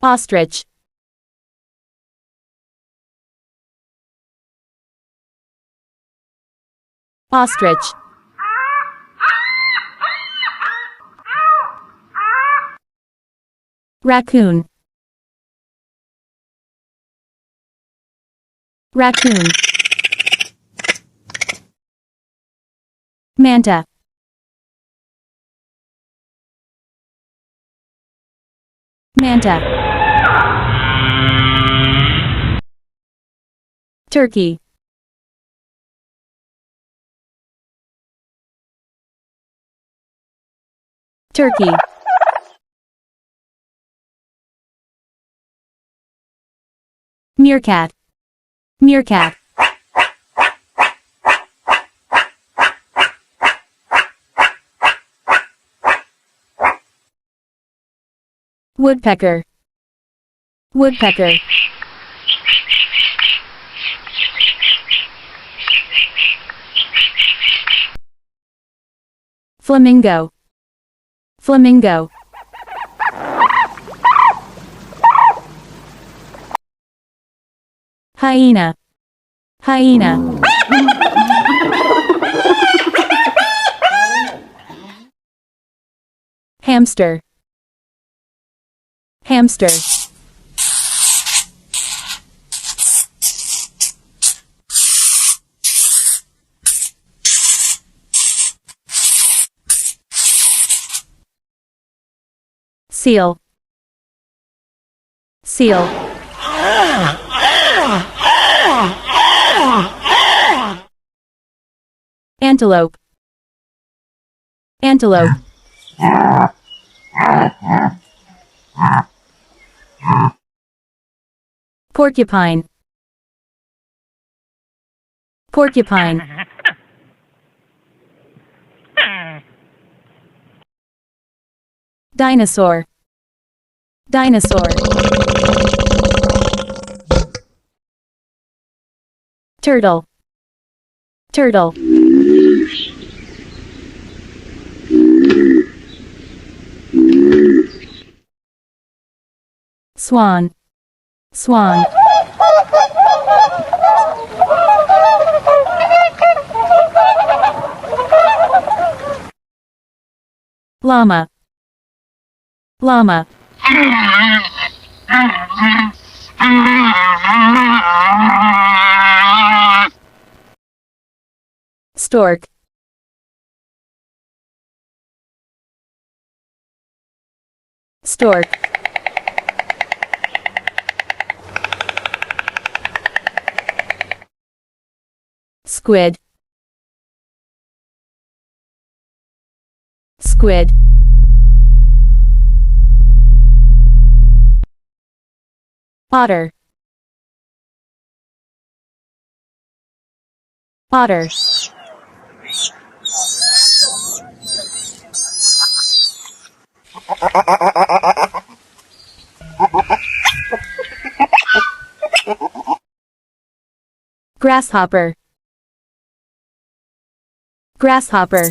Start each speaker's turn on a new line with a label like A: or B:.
A: ostrich, ostrich, raccoon, raccoon, manta, manta, turkey, turkey, meerkat, meerkat, woodpecker, woodpecker, flamingo, flamingo, hyena, hyena, hamster, hamster, seal, seal, antelope, antelope, porcupine, porcupine, dinosaur, dinosaur, turtle, turtle, swan, swan, llama, llama, stork, stork, squid, squid, otter, otter, grasshopper, grasshopper,